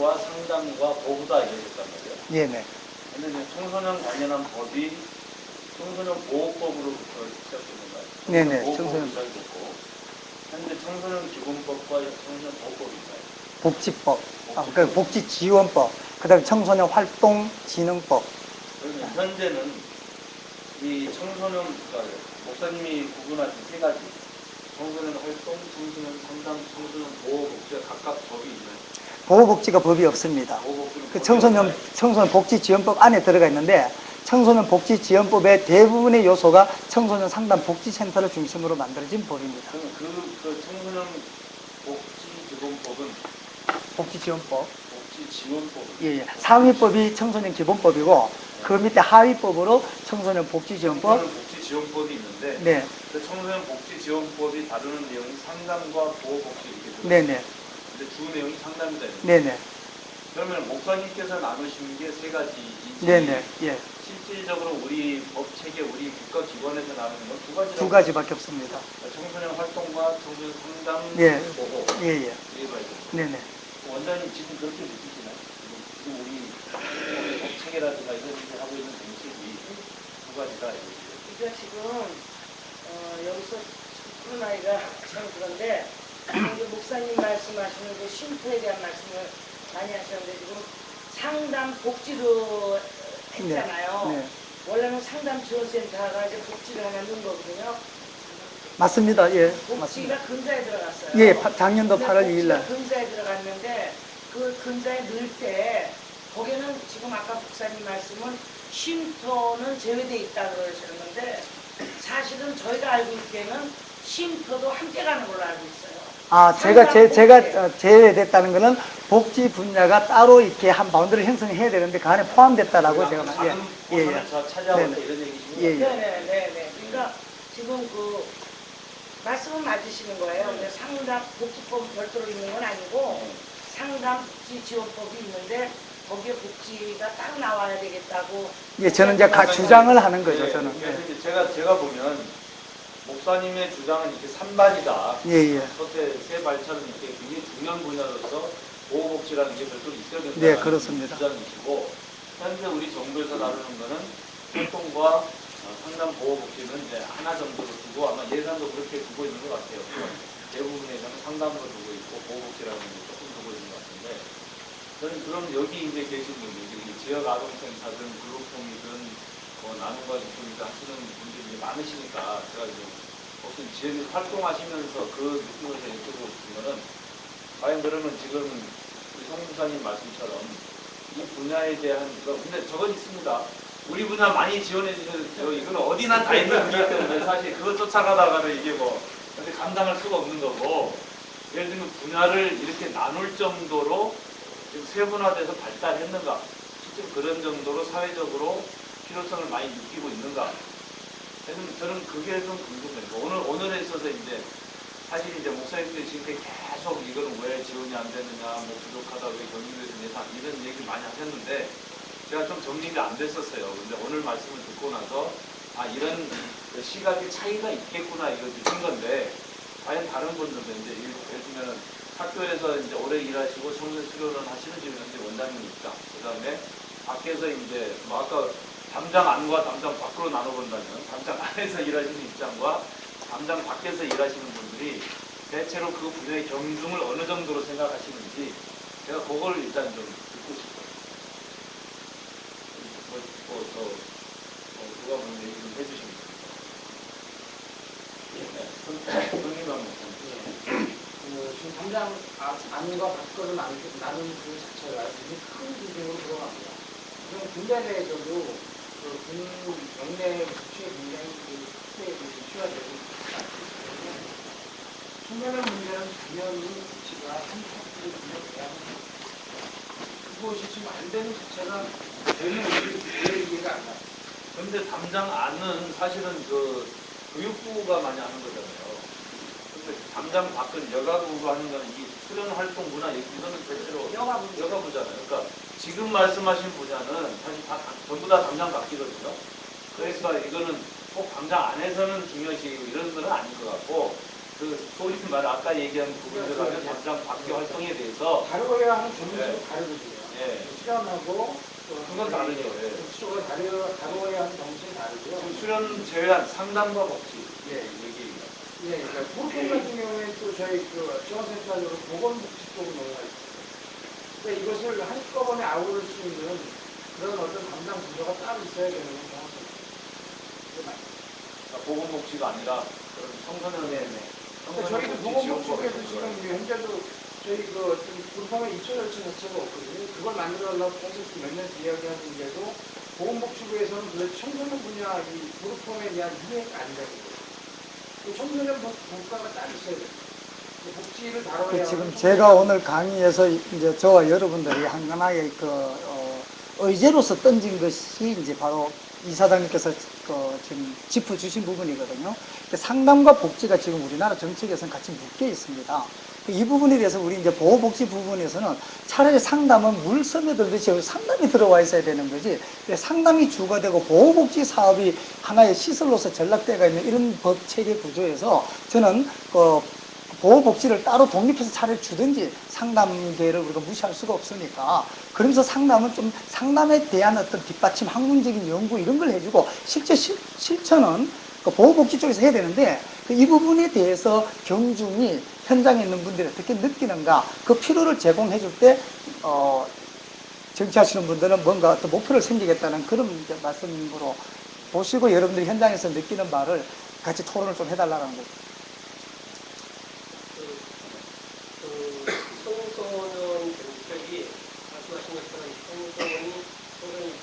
활동과 상담과 보호다 이랬단 말이에요. 네네. 근데 이제 청소년 관련한 법이 청소년 보호법으로부터 시작된 건가요? 네네. 보호법으로 청소년 시작됐고 현재 청소년 기본법과 청소년 보호법이 있나요? 복지법, 그러니까 복지지원법, 그다음에 청소년 활동진흥법. 그러면 현재는 이 청소년, 그러니까 목사님이 구분하신 세 가지 청소년 활동, 청소년 상담, 청소년 보호 복지가 각각 법이 있나요? 보호복지가 법이 없습니다. 보호복지는 그 법이 청소년 없나요? 복지지원법 안에 들어가 있는데 청소년 복지지원법의 대부분의 요소가 청소년 상담 복지센터를 중심으로 만들어진 법입니다. 그러면 그 청소년 복지지원법은 복지지원법. 복지지원법은 예. 상위법이 청소년 기본법이고 그 밑에 하위법으로 청소년 복지지원법. 청소년 복지지원법이 있는데 네. 그 청소년 복지지원법이 다루는 내용이 상담과 보호복지 이렇게 들어있어요. 네네. 근데 주 내용이 상담이다. 네네. 그러면 목사님께서 나누신 게 세 가지이지 네네. 예. 실질적으로 우리 법체계, 우리 국가기관에서 나누는 건 두 가지라고. 두 가지밖에 없습니다. 청소년 활동과 청소년 상담 예. 보호. 예예. 이게 봐야 돼요. 네네. 원장님 지금 그렇게 느끼시나요? 지금 우리 법체계라든가 이런 데 하고 있는 방식이 두 가지다. 그러니까 지금 여기서 코로나이가 참 그런데 이제 목사님 말씀하시는 그 쉼터에 대한 말씀을 많이 하셨는데 지금 상담 복지로 했잖아요. 네. 네. 원래는 상담 지원센터가 이제 복지를 하나 넣은 거거든요. 맞습니다. 예. 복지가 맞습니다. 근자에 들어갔어요. 예. 작년도 근데 8월 2일 복지가 날. 근자에 들어갔는데 그 근자에 넣을 때 거기는 지금 아까 목사님 말씀은 쉼터는 제외되어 있다 그러셨는데 사실은 저희가 알고 있기에는 쉼터도 함께 가는 걸로 알고 있어요. 아, 상담 복지. 제가 제외됐다는 거는 복지 분야가 따로 이렇게 한 바운드를 형성해야 되는데 그 안에 포함됐다라고 제가 작은 포션을 차지하고 있다 이런 얘기시군요. 예, 예. 네네네네. 그러니까 지금 그 말씀은 맞으시는 거예요. 네. 근데 상담 복지법은 별도로 있는 건 아니고 네. 상담 복지 지원법이 있는데 거기에 복지가 딱 나와야 되겠다고. 예, 저는 이제 주장을 하는 거죠. 네. 저는. 그래서 예. 이제 제가 보면 목사님의 주장은 이게 산발이다. 예, 예. 첫째 세 발처럼 이렇게 굉장히 중요한 분야로서 보호복지라는 게 별도로 있어야 된다는 네, 그렇습니다. 주장이시고 현재 우리 정부에서 다루는 거는 활동과 상담 보호복지는 이제 하나 정도로 두고 아마 예산도 그렇게 두고 있는 것 같아요. 대부분에서는 상담으로 두고 있고 보호복지라는 게 조금 두고 있는 것 같은데 저는 그럼 여기 이제 계신 분들, 지역 아동센터든 그룹홈이든 나눔과 유통이든 하시는 분들이 이제 많으시니까 제가 이제 무슨 지역에서 활동하시면서 그 느낌에서 여쭤보고 싶은 거는 과연 그러면 지금 우리 성부사님 말씀처럼 이 분야에 대한 근데 저건 있습니다. 우리 분야 많이 지원해 주셔도 이건 어디나 다 있는 분이기 때문에 사실 그거 쫓아가다가는 이게 근데 감당할 수가 없는 거고 예를 들면 분야를 이렇게 나눌 정도로 지금 세분화돼서 발달했는가 실제로 그런 정도로 사회적으로 필요성을 많이 느끼고 있는가 저는 그게 좀 궁금해요. 오늘에 있어서 이제 사실 이제 목사님들이 지금까지 계속 이거는 왜 지원이 안 되느냐, 부족하다, 왜 경기도에서 예산 이런 얘기를 많이 하셨는데 제가 좀 정리가 안 됐었어요. 근데 오늘 말씀을 듣고 나서 이런 시각의 차이가 있겠구나 이걸 느낀 건데 과연 다른 분들도 이제 예를 들면 학교에서 이제 오래 일하시고 청소년 수련을 하시는 지금 현재 원장님 입장, 그 다음에 밖에서 이제 아까 담장 안과 담장 밖으로 나눠본다면 담장 안에서 일하시는 입장과 담장 밖에서 일하시는 분들이 대체로 그 분야의 경중을 어느 정도로 생각하시는지 제가 그걸 일단 좀 듣고 싶어요. 누가 먼저 얘기 좀 해주시면 좋겠어요. 손님 한번 지금 당장 안과 밖으로 나누는 그 자체가 굉장히 큰 비중으로 들어갑니다. 그럼 군대 내에서도 군 영내 부치에 굉장히 크게 이슈가 되고 있기 때문에 청소년 문제는 당연히 부치가 한 파트를 분석해야 합니다. 그것이 지금 안 되는 자체가 되는 왜 이해가 안 가요. 그런데 담장 안은 사실은 교육부가 많이 하는 거잖아요. 근데 담장 밖은 여가부가 하는 거는 이 수련 활동 문화 이거는 대체로 여가부잖아요. 그러니까 지금 말씀하신 분야는 사실 전부 다 담장 밖이거든요. 그러니까 이거는 꼭 담장 안에서는 중요시 이런 건 아닌 것 같고 그 소위 말 아까 얘기한 부분들하고 담당 밖의 활동에 대해서 다뤄야 하는 정신이 다르거든요. 예. 수련하고 그건 다르죠. 예. 복지적으로 다뤄야 하는 정신이 다르고요. 지금 수련 제외한 상담과 복지 예. 얘기입니다. 예, 그러니까 보통 같은 경우에 또 저희 그 지원센터로 보건복지 쪽으로 넘어가 있어요. 그러니까 이것을 한꺼번에 아우를 수 있는 그런 어떤 담당 부서가 따로 있어야 되는 건 정확합니다. 그게 맞습니다. 보건복지가 아니라 그런 청소년의 그러니까 저희도 보건복지 쪽에서 지금 현재도 저희 그 불법의 입소 절차 자체가 없거든요. 그걸 만들어달라고 계속 몇 년째 이야기하는데도 보건복지부에서는 그 청소년 분야 이 불법에 대한 이해가 안 되는 거예요. 그 청소년 복과가 따로 있어야 돼요. 복지를 다뤄야 지금 하는 제가 오늘 강의에서 이제 저와 여러분들이 하나의 의제로서 던진 것이 이제 바로 이사장님께서 지금 짚어주신 부분이거든요. 상담과 복지가 지금 우리나라 정책에서는 같이 묶여 있습니다. 이 부분에 대해서 우리 이제 보호복지 부분에서는 차라리 상담은 물 스며들듯이 상담이 들어와 있어야 되는 거지. 상담이 주가 되고 보호복지 사업이 하나의 시설로서 전락되어 있는 이런 법 체계 구조에서 저는 보호복지를 따로 독립해서 차라리 주든지 상담계를 우리가 무시할 수가 없으니까 그러면서 상담은 좀 상담에 대한 어떤 뒷받침 학문적인 연구 이런 걸 해주고 실제 실천은 보호복지 쪽에서 해야 되는데 이 부분에 대해서 경중이 현장에 있는 분들이 어떻게 느끼는가 그 필요를 제공해 줄 때 정치하시는 분들은 뭔가 또 목표를 생기겠다는 그런 말씀으로 보시고 여러분들이 현장에서 느끼는 바를 같이 토론을 좀 해달라는 거죠. 청소년 정책이 말씀하신 것처럼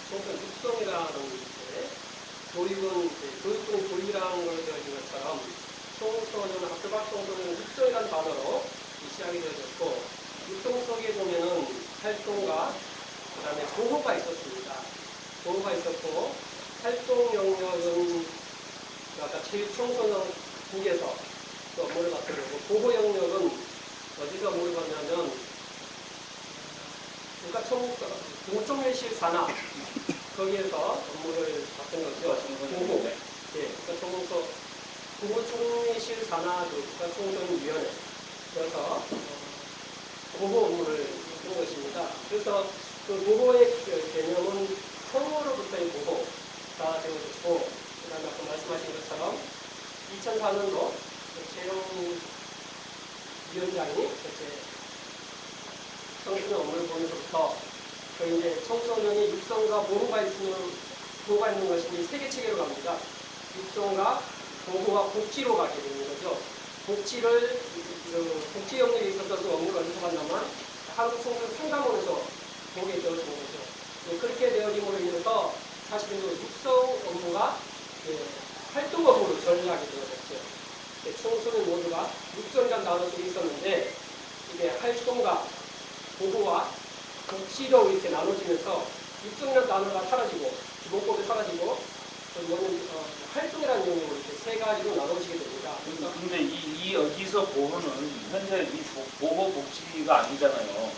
청소년 육성이라는 게 교육은 교육이라는 걸 배워진 것처럼 청소년 학교 밖 청소년 육성이라는 단어로 시작이 되어졌고 육성 속에 보면은 활동과 그다음에 보호가 있었습니다. 보호가 있었고 활동 영역은 아까 체육 청소년 국에서 또 업무를 맡게 되고 보호 영역은 어디서 업무를 받냐면 국가공정밀실 산하 거기에서 업무를 맡은 거죠. 보호. 예, 국가공정밀실 산하 국가청소년위원회 그래서 보호 업무를 하는 것입니다. 그래서 그 보호의 개념은 성으로부터의 보호가 되고 있고 그다음에 아까 말씀하신 것처럼 2004년도 최영 위원장이 이렇게 청소년 업무를 보면서부터 그 이제 청소년이 육성과 보호가 있는 것이 이제 세계 체계로 갑니다. 육성과 보호와 복지로 가게 되는 거죠. 복지를 복지 영역에 있어서도 업무를 어디서 받냐면 한국 청소년 상담원에서 보게 되어지는 거죠. 그렇게 되어짐으로 인해서 사실은 육성 업무가 활동 업무로 전락이 되어졌죠. 청소년 모두가 육성이라는 단어 속에 있었는데 이게 활동과 보호와 복지로 이렇게 나눠지면서 육성이라는 단어가 사라지고 기본법이 사라지고 이거는 활동이라는 용어로 이렇게 세 가지로 나눠지게 됩니다. 근데 여기서 보호는 현재 이 보호 복지가 아니잖아요.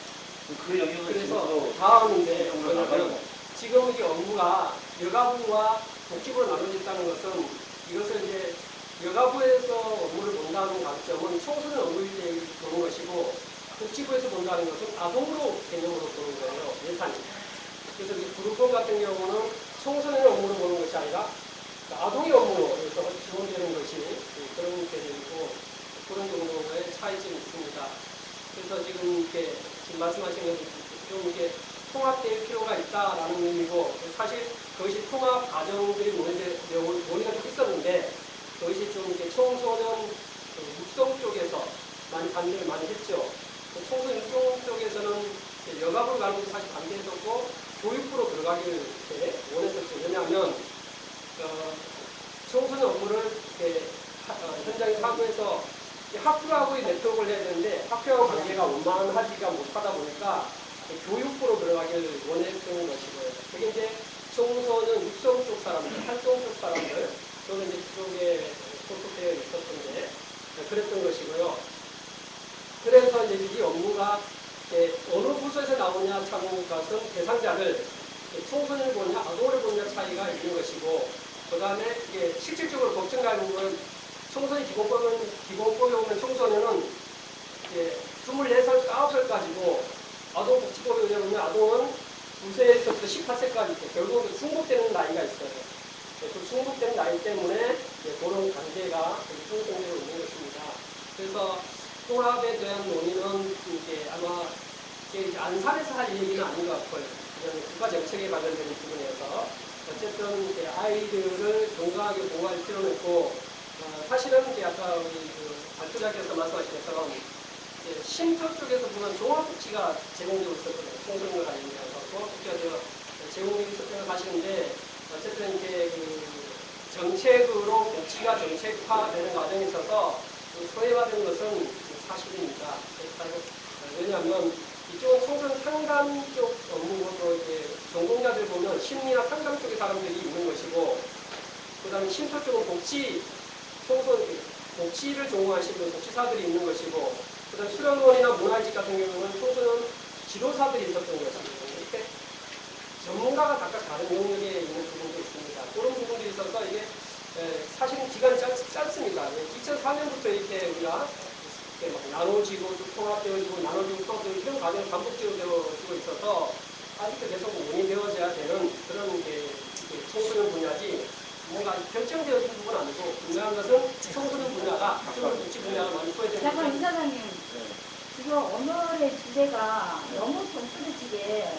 그 영역은 그래서 다음인데 뭐냐면 지금 이 업무가 여가부와 복지부로 나눠졌다는 것은 이것을 이제 여가부에서 업무를 본다는 관점은 청소년 업무일 때 보는 것이고 복지부에서 본다는 것은 아동으로 개념으로 보는 거예요. 예산이. 그래서 이 부르권 같은 경우는 청소년의 업무로 보는 것이 아니라 아동의 업무로 해서 지원되는 것이 그런 개념이고 그런 정도의 차이점이 있습니다. 그래서 지금 이렇게 지금 말씀하신 것은 좀 이렇게 통합될 필요가 있다라는 의미고 사실 그것이 통합 과정들이 논의가 좀 있었는데 그것이 좀 이렇게 청소년 육성 쪽에서 많이 반대를 많이 했죠. 청소년 육성 쪽에서는 여가부로 가는 것도 사실 반대했었고 교육부로 들어가기를 원했었죠. 왜냐하면 청소년 업무를 현장에서 하고해서 학교하고의 네트워크를 해야 되는데 학교하고 관계가 원만하지가 못하다 보니까 교육부로 들어가기를 원했던 것이고요. 그게 이제 청소년 육성 쪽 사람들, 활동 쪽 사람들, 저는 이제 그쪽에 소속되어 있었던데 그랬던 것이고요. 그래서 이제 이 업무가 어느 부서에서 나오냐 참 것은 대상자를 청소년을 보냐 아동을 보냐 차이가 있는 것이고 그 다음에 이게 실질적으로 법정 가는 건 청소년 기본법에 보면 청소년은 이제 24살, 9살 가지고 아동복지법에 의하면 아동은 9세에서부터 18세까지 결국 승복되는 나이가 있어요. 그 승복되는 나이 때문에 그런 관계가 형성되고 있는 것입니다. 그래서 통합에 대한 논의는 이제 아마 이제 안산에서 할 얘기는 아닌 것 같고요. 그냥 국가 정책에 관련되는 부분이어서 어쨌든 이제 아이들을 건강하게 보호할 필요는 있고 사실은 이제 아까 우리 발표자께서 말씀하신 것처럼 쉼터 쪽에서 보면 종합복지가 제공되고 있었거든요. 청소년과 관련되어서 종합복지가 제공되고 있었다고 하시는데 어쨌든 이제 그 정책으로 복지가 정책화되는 과정에 있어서 소외화된 것은 사실입니다. 왜냐하면 이쪽은 청소년 상담 쪽 업무도 이제 전공자들 보면 심리나 상담 쪽의 사람들이 있는 것이고, 그 다음에 쉼터 쪽은 복지를 전공하시는 복지사들이 있는 것이고, 그 다음에 수련원이나 문화직 같은 경우는 청소년 지도사들이 있었던 것이고, 이렇게 전문가가 각각 다른 영역에 있는 부분도 있습니다. 그런 부분들이 있어서 이게 사실은 기간이 짧습니다. 2004년부터 이렇게 우리가 이렇게 막 나눠지고 또 통합되어지고 나눠지고 통합되고 이런 과정이 반복되어지고 있어서 아직도 계속 논의되어져야 되는 그런 이게 청소년 분야지 뭔가 결정되어진 부분은 아니고 분명한 것은 청소년 분야가 청소년 복지 분야가 많이 소외되는 잠깐 것은 이사장님 지금 오늘의 주제가 너무 동떨어지게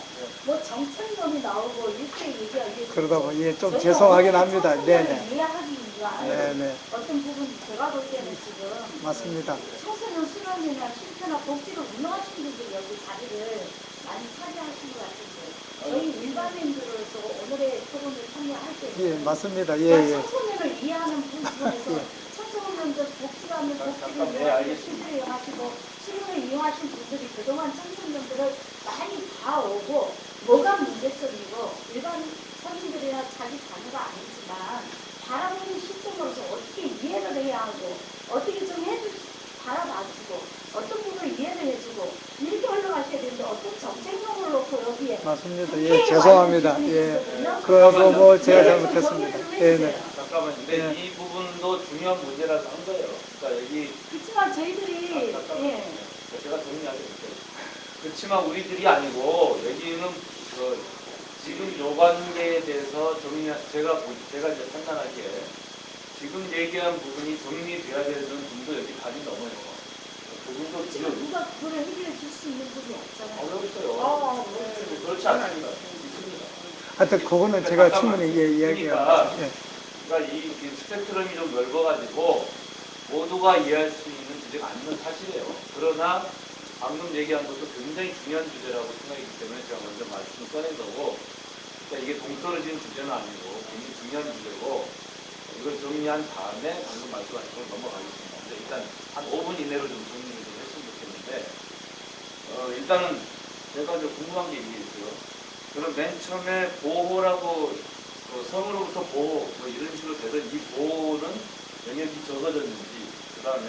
뭐 정책론이 나오고 이렇게 얘기하기 그러다 보니 예, 좀 죄송하긴 합니다. 네네. 이해하기 위한 네네. 어떤 부분 제가 볼 때는 지금 맞습니다. 청소년 수련이나 쉼터나 복지를 운영하시는 분들이 여기 자리를 많이 차지하신 것 같은데 저희 일반인들도 오늘의 토론에 참여할 때는 예, 맞습니다. 예, 그러니까 예. 청소년을 이해하는 부분에서 예. 청소년들 복지받는 복지를 이용하시고 쉼터를 이용하시고 수련을 이용하신 분들이 그동안 청소년들을 많이 봐오고 뭐가 문제점이고 일반 서민들이나 자기 자녀가 아니지만 바라보는 시점으로서 어떻게 이해를 해야 하고 어떻게 좀 바라봐주고 어떤 부분을 이해를 해주고 이렇게 흘러가셔야 되는데 어떤 정책론을 놓고 여기에 맞습니다. 예, 죄송합니다. 예. 그거 뭐 제가 잘못했습니다. 예, 네. 잠깐만, 근데 이 부분도 중요한 문제라서 한 거예요. 그러니까 여기 그렇지만 저희들이 잠깐만요. 제가 정리하겠습니다. 그렇지만 우리들이 아니고 여기는 지금 요 관계에 대해서 제가 이제 판단하기에 지금 얘기한 부분이 정리돼야 되는 분도 여기 반이 넘어요. 그분도 그렇지만 누가 그거를 해결해 줄 수 있는 분이 없잖아요. 여기 있어요. 그렇지 않습니다. 있습니다. 하여튼 그거는 제가 충분히 예, 이야기합니다. 예. 그러니까 이 스펙트럼이 좀 넓어가지고 모두가 이해할 수 있는 주제가 아니면 사실이에요. 그러나 방금 얘기한 것도 굉장히 중요한 주제라고 생각이기 때문에 제가 먼저 말씀을 꺼낸 거고, 그러니까 이게 동떨어진 주제는 아니고 굉장히 중요한 주제고, 이걸 정리한 다음에 방금 말씀하신 걸 넘어가겠습니다. 근데 일단 한 5분 이내로 좀 정리를 좀 했으면 좋겠는데, 일단은 제가 좀 궁금한 게 이게 있어요. 저는 맨 처음에 보호라고 성으로부터 보호 뭐 이런 식으로 되던 이 보호는 영역이 적어졌는지, 그 다음에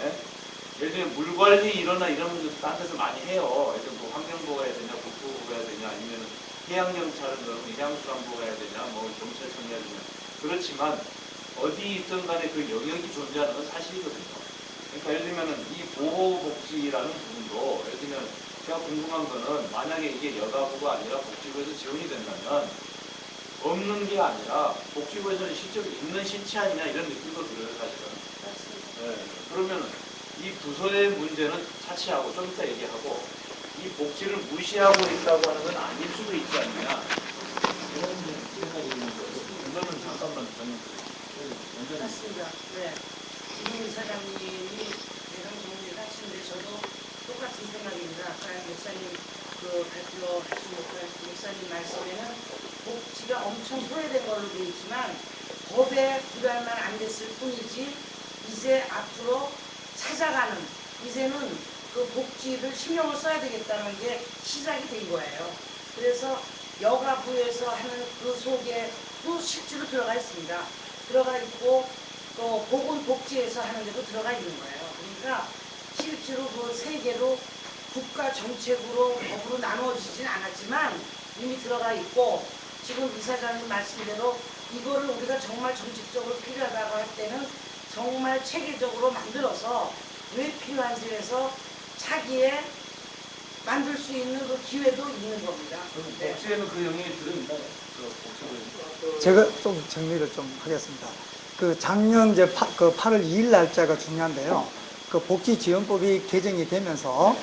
예를 들면 물 관리 이런 분들 딴 데서 많이 해요. 예를 들면 뭐 환경보호해야 되냐, 국토보호해야 되냐, 아니면 해양경찰은 그러면 해양수산보호해야 되냐, 뭐 경찰청 해야 되냐. 그렇지만 어디 있든 간에 그 영역이 존재하는 건 사실이거든요. 그러니까 예를 들면 이 보호복지라는 부분도 예를 들면 제가 궁금한 거는 만약에 이게 여가부가 아니라 복지부에서 지원이 된다면 없는 게 아니라 복지부에서는 실제로 있는 시치 아니냐 이런 느낌도 들어요, 사실은. 네. 그러면 이 부서의 문제는 차치하고 좀 이따 얘기하고 이 복지를 무시하고 있다고 하는 건 아닐 수도 있지 않느냐 이런 생각이 있는 거예요. 이거는 잠깐만 먼저 맞습니다. 네. 지금 이사장님이 대강 정리를 하시는데 저도 똑같은 생각입니다. 아까 목사님 발표하신 목사님 말씀에는 복지가 엄청 소외된 걸로 되어 있지만 법에 불알만 안 됐을 뿐이지 이제 앞으로 찾아가는 이제는 그 복지를 신경을 써야 되겠다는 게 시작이 된 거예요. 그래서 여가부에서 하는 그 속에 또 실제로 들어가 있습니다. 들어가 있고 또 보건복지에서 하는 데도 들어가 있는 거예요. 그러니까 실제로 그 세 개로 국가 정책으로 법으로 나누어지진 않았지만 이미 들어가 있고 지금 이사장님 말씀대로 이거를 우리가 정말 정책적으로 필요하다고 할 때는 정말 체계적으로 만들어서 왜 필요한지 해서 차기에 만들 수 있는 그 기회도 있는 겁니다. 네. 복지에는 그 영역이 들어있나요? 그 복지도 제가 좀 정리를 좀 하겠습니다. 그 작년 이제 8월 2일 날짜가 중요한데요. 그 복지지원법이 개정이 되면서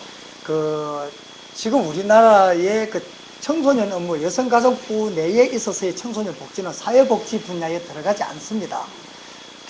그 지금 우리나라의 그 청소년 업무, 여성가족부 내에 있어서의 청소년 복지는 사회복지 분야에 들어가지 않습니다.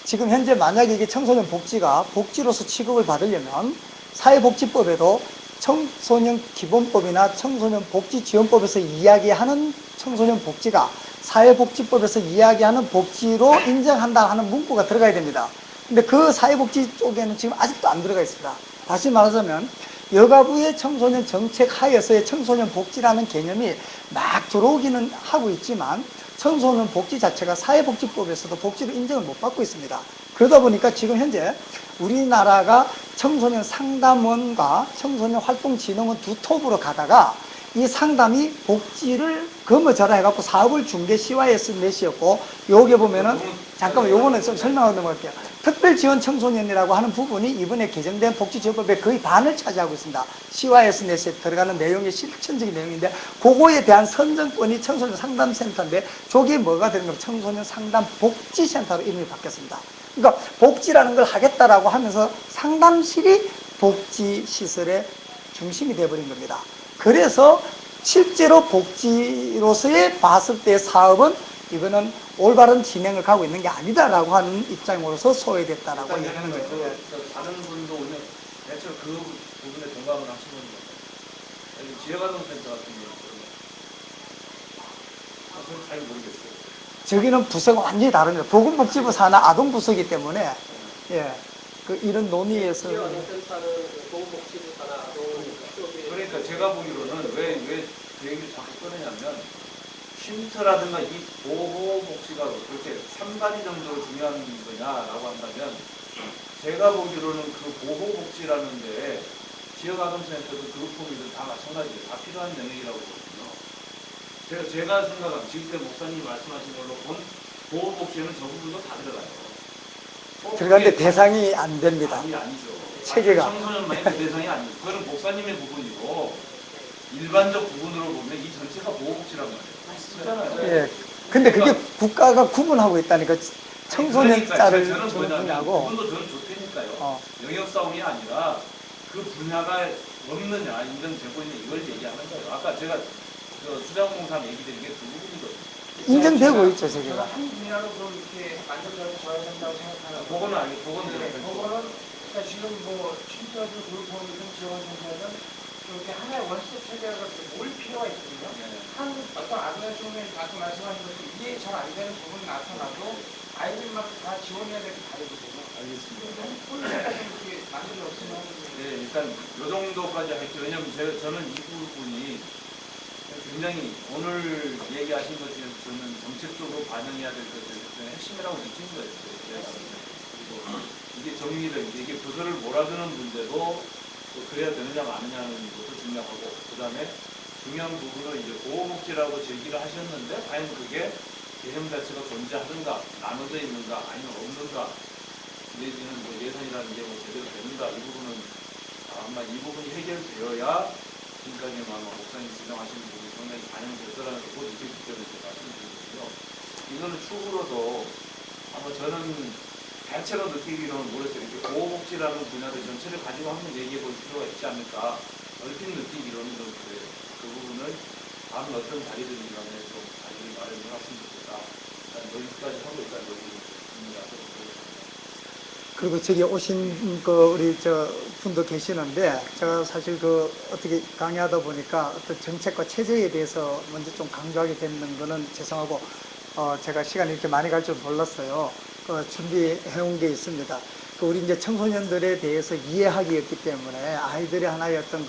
지금 현재 만약에 이게 청소년 복지가 복지로서 취급을 받으려면 사회복지법에도 청소년 기본법이나 청소년 복지지원법에서 이야기하는 청소년 복지가 사회복지법에서 이야기하는 복지로 인정한다 하는 문구가 들어가야 됩니다. 근데 그 사회복지 쪽에는 지금 아직도 안 들어가 있습니다. 다시 말하자면 여가부의 청소년 정책 하에서의 청소년 복지라는 개념이 막 들어오기는 하고 있지만 청소년 복지 자체가 사회복지법에서도 복지로 인정을 못 받고 있습니다. 그러다 보니까 지금 현재 우리나라가 청소년 상담원과 청소년 활동진흥원 두 톱으로 가다가 이 상담이 복지를 거머져라 해갖고 사업을 준 게 CYS 넷이었고, 여기 보면은 잠깐만 요거는 좀 설명하고 넘어갈게요. 특별지원 청소년이라고 하는 부분이 이번에 개정된 복지지원법의 거의 반을 차지하고 있습니다. CYS 넷에 들어가는 내용이 실천적인 내용인데, 그거에 대한 선정권이 청소년 상담센터인데, 저게 뭐가 되는 거예요? 청소년 상담 복지센터로 이름이 바뀌었습니다. 그러니까 복지라는 걸 하겠다라고 하면서 상담실이 복지시설의 중심이 되어버린 겁니다. 그래서 실제로 복지로서의 봤을 때 사업은 이거는 올바른 진행을 가고 있는 게 아니다라고 하는 입장으로서 소외됐다라고 일단 얘기하는 거예요. 다른 분도 오늘 대체로 그 부분에 동감을 하시는 거예요. 지역아동센터 같은 경우는 저는 잘 모르겠어요. 저기는 부서가 완전히 다릅니다. 보건복지부 산하 아동부서이기 때문에 예, 그 이런 논의에서 지역아동센터는 보건복지부 산하 아동 쪽에 그러니까 제가 보기로는 왜 그 얘기를 자꾸 꺼내냐면 쉼터라든가 이 보호복지가 그렇게 산발이 정도로 중요한 거냐라고 한다면 제가 보기로는 그 보호복지라는데 지역아동센터도 그룹법이든 다 마찬가지예요. 다 필요한 영역이라고 보거든요. 제가 생각한 지금 목사님이 말씀하신 걸로 본 보호복지에는 저 부분도 다 들어가요. 들어가는데 대상이 안 됩니다. 아니죠. 체계가. 청소년만이 그 대상이 아니고 그거는 목사님의 부분이고 일반적 부분으로 보면 이 전체가 보호복지란 말이에요. 그렇잖아요. 예. 근데 그게 국가가 구분하고 있다니까 청소년자를 저는 주는 뭐냐면 분야고 그분도 저는 좋다니까요. 영역 싸움이 아니라 그 분야가 없느냐 인정되고 있는 이걸 얘기하는 거예요. 아까 제가 수자공사 얘기 드린 게 그 부분이거든요. 인정되고 있죠, 저는 저기가. 한 분야로 그럼 이렇게 만들어져야 된다고 생각하는 그거는 아니고 그건 네, 별도. 그거는 그러니까 지금 뭐 쉼터든 그룹홈이든 지원센터든 이렇게 하나의 원스톱 체계가 모일 필요가 있거든요. 한 어떤 아동의 경우에 아까 말씀하신 것처럼 이해 잘 안 되는 부분이 나타나도 아이들마다 다 지원해야 될 게 다르거든요. 알겠습니다. 한 폴리스가 좀 이렇게 만들어졌으면 하는 네, 일단 요 정도까지 할게요. 왜냐면 저는 이 부분이 굉장히 오늘 얘기하신 것 중에서 저는 정책적으로 반영해야 될 것들 중에 핵심이라고 느낀 거예요. 그리고 이게 정리를 이게 부서를 몰아주는 문제도 또 그래야 되느냐 마느냐는 것도 중요하고 그 다음에 중요한 부분은 이제 보호복지라고 제기를 하셨는데 과연 그게 개념 자체가 존재하는가 나눠져 있는가 아니면 없는가 내지는 뭐 예산이라는 게 뭐 제대로 되는가 이 부분은 아마 이 부분이 해결되어야 지금까지 아마 목사님 지정하시는 부분이 상당히 반영될 거라는 걸 이렇게 느껴져서 말씀드리거든요. 이거는 축으로도 아마 저는 대체로 느끼기로는 모르겠어요. 이렇게 보호복지라는 분야들 전체를 가지고 한번 얘기해 볼 필요가 있지 않을까 얼핏 느끼기로는 좀 그래요. 그 부분을 다음 어떤 자리든지 간에 좀 자리를 마련해 놨으면 좋겠다. 일단 여기까지 하고 일단 여기 준비하도록 하겠습니다. 그리고 저기 오신 그 우리 저 분도 계시는데 제가 사실 그 어떻게 강의하다 보니까 어떤 정책과 체제에 대해서 먼저 좀 강조하게 되는 거는 죄송하고 제가 시간이 이렇게 많이 갈 줄 몰랐어요. 준비해 온 게 있습니다. 우리 이제 청소년들에 대해서 이해하기였기 때문에 아이들의 하나의 어떤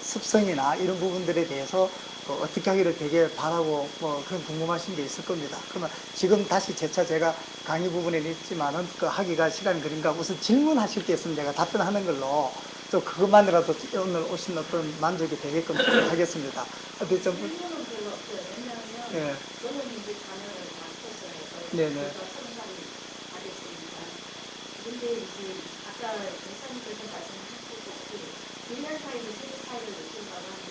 습성이나 이런 부분들에 대해서 어떻게 하기를 되게 바라고 그런 궁금하신 게 있을 겁니다. 그러면 지금 다시 재차 제가 강의 부분에는 있지만은 하기가 시간이 그런가 우선 질문하실 게 있으면 제가 답변하는 걸로 또 그것만이라도 오늘 오신 어떤 만족이 되게끔 하겠습니다. 어떻게 좀 질문은 별로 없어요. 왜냐하면 예. 저는 이제 자녀를 낳았어요. 네네. 그러니까 3살 하겠으니까 이제 아까 목사님께서 말씀하셨듯이 우리한 사이에서 세대 차이를 느낀다고 하는데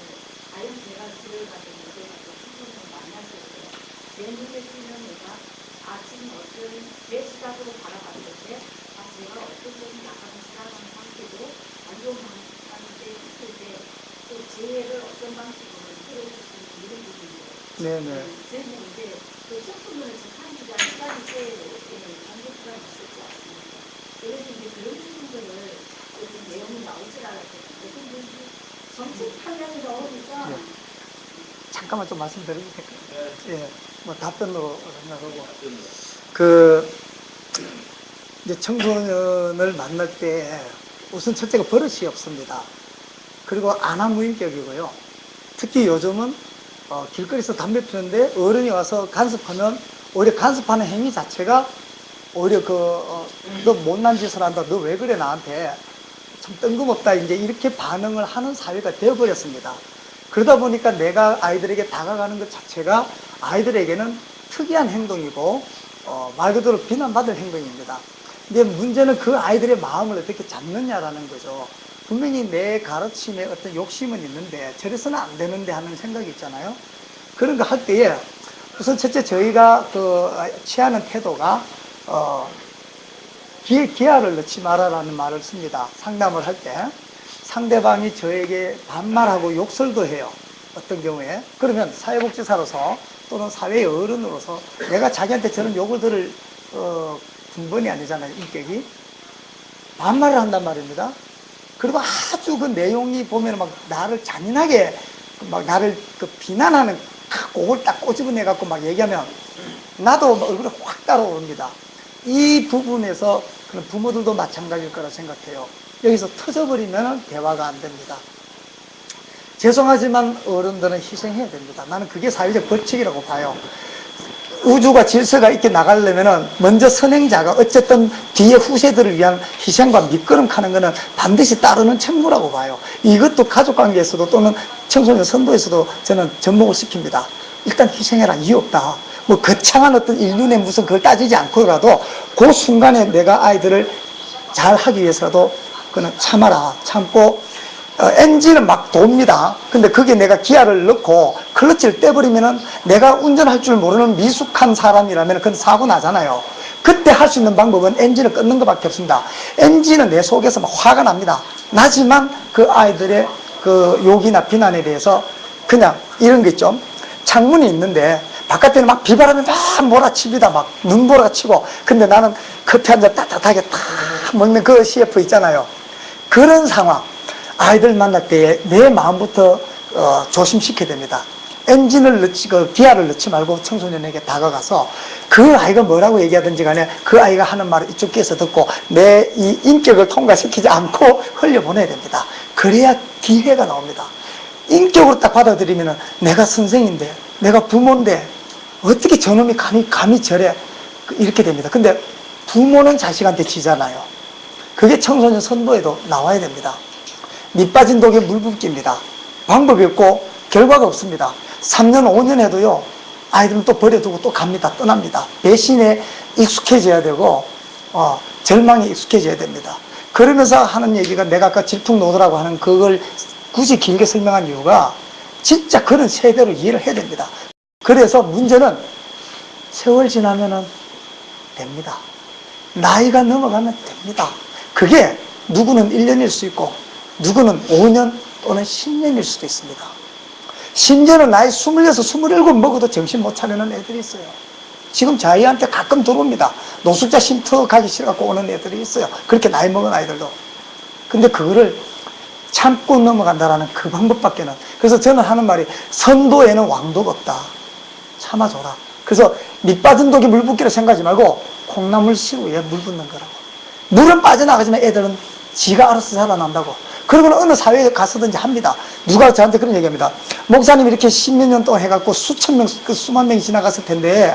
과연 제가 집을 가든 어디 가든 친구를 만났을 때 내 눈에 띄는 내가 지금 어떤 내 시각으로 바라봤을 때 제가 어떤 점이 약간 불안한 상태고 안 좋은 상태에 있을 때 또 지혜를 어떤 방식으로 끌어줄 수 있는 이런 부분들 네네. 저희는 이제 그 소품을 접하는 시간이 꽤 장기 시간이 있었지 않습니까? 그래서 이제 그런 부분들을 어떤 내용이 나오질 않았거든요. 근데 이제 정책 방향이 나오니까 네. 잠깐만 좀 말씀드려도 될까요? 예, 뭐 답변으로 생각하고. 그, 이제 청소년을 만날 때 우선 첫째가 버릇이 없습니다. 그리고 안하무인격이고요. 특히 요즘은 길거리에서 담배 피우는데 어른이 와서 간섭하면 오히려 간섭하는 행위 자체가 오히려 너 못난 짓을 한다. 너 왜 그래 나한테. 참 뜬금없다. 이제 이렇게 반응을 하는 사회가 되어버렸습니다. 그러다 보니까 내가 아이들에게 다가가는 것 자체가 아이들에게는 특이한 행동이고 말 그대로 비난받을 행동입니다. 근데 문제는 그 아이들의 마음을 어떻게 잡느냐라는 거죠. 분명히 내 가르침에 어떤 욕심은 있는데 저래서는 안 되는데 하는 생각이 있잖아요. 그런 거 할 때에 우선 첫째 저희가 취하는 태도가 기아를 넣지 마라라는 말을 씁니다. 상담을 할 때 상대방이 저에게 반말하고 욕설도 해요. 어떤 경우에 그러면 사회복지사로서 또는 사회의 어른으로서 내가 자기한테 저런 욕을 들을 군번이 아니잖아요. 인격이 반말을 한단 말입니다. 그리고 아주 그 내용이 보면 막 나를 잔인하게 막 나를 비난하는 그걸 딱 꼬집어내 갖고 막 얘기하면 나도 얼굴에 확 따라옵니다. 이 부분에서 그런 부모들도 마찬가지일 거라 생각해요. 여기서 터져버리면 대화가 안 됩니다. 죄송하지만 어른들은 희생해야 됩니다. 나는 그게 사회적 벌칙이라고 봐요. 우주가 질서가 있게 나가려면 먼저 선행자가 어쨌든 뒤에 후세들을 위한 희생과 밑거름 하는 것은 반드시 따르는 책무라고 봐요. 이것도 가족관계에서도 또는 청소년 선도에서도 저는 접목을 시킵니다. 일단 희생해라. 이유 없다. 뭐 거창한 어떤 인륜의 무슨 그걸 따지지 않고라도 그 순간에 내가 아이들을 잘 하기 위해서라도 그는 참아라. 참고 엔진은 막 돕니다. 근데 거기에 내가 기아를 넣고 클러치를 떼버리면은 내가 운전할 줄 모르는 미숙한 사람이라면 그건 사고 나잖아요. 그때 할 수 있는 방법은 엔진을 끊는 것밖에 없습니다. 엔진은 내 속에서 막 화가 납니다. 나지만 그 아이들의 그 욕이나 비난에 대해서 그냥 이런 거 있죠. 창문이 있는데 바깥에는 막 비바람이 막 몰아칩니다. 막 눈보라가 치고. 근데 나는 커피 한 잔 따뜻하게 탁 먹는 그 CF 있잖아요. 그런 상황. 아이들 만날 때 내 마음부터 조심시켜야 됩니다. 엔진을 넣지, 기아를 넣지 말고 청소년에게 다가가서 그 아이가 뭐라고 얘기하든지 간에 그 아이가 하는 말을 이쪽 귀에서 듣고 내 이 인격을 통과시키지 않고 흘려보내야 됩니다. 그래야 기회가 나옵니다. 인격으로 딱 받아들이면 내가 선생인데 내가 부모인데 어떻게 저놈이 감히 저래 이렇게 됩니다. 근데 부모는 자식한테 지잖아요. 그게 청소년 선도에도 나와야 됩니다. 밑 빠진 독에 물 붓기입니다. 방법이 없고 결과가 없습니다. 3년 5년 해도요 아이들은 또 버려두고 또 갑니다. 떠납니다. 배신에 익숙해져야 되고 절망에 익숙해져야 됩니다. 그러면서 하는 얘기가 내가 아까 질풍노도라고 하는 그걸 굳이 길게 설명한 이유가 진짜 그런 세대로 이해를 해야 됩니다. 그래서 문제는 세월 지나면은 됩니다. 나이가 넘어가면 됩니다. 그게 누구는 1년일 수 있고 누구는 5년 또는 10년일 수도 있습니다. 심지어는 나이 26, 27 먹어도 정신 못 차리는 애들이 있어요. 지금 저희한테 가끔 들어옵니다. 노숙자 쉼터 가기 싫어갖고 오는 애들이 있어요. 그렇게 나이 먹은 아이들도. 근데 그거를 참고 넘어간다라는 그 방법밖에는. 그래서 저는 하는 말이 선도에는 왕도가 없다. 참아줘라. 그래서 밑 빠진 독에 물 붓기를 생각하지 말고 콩나물 시루에 물 붓는 거라고. 물은 빠져나가지만 애들은 지가 알아서 살아난다고. 그러면 어느 사회에 가서든지 합니다. 누가 저한테 그런 얘기합니다. 목사님 이렇게 10몇 년 동안 해갖고 수천 명, 수만 명이 지나갔을 텐데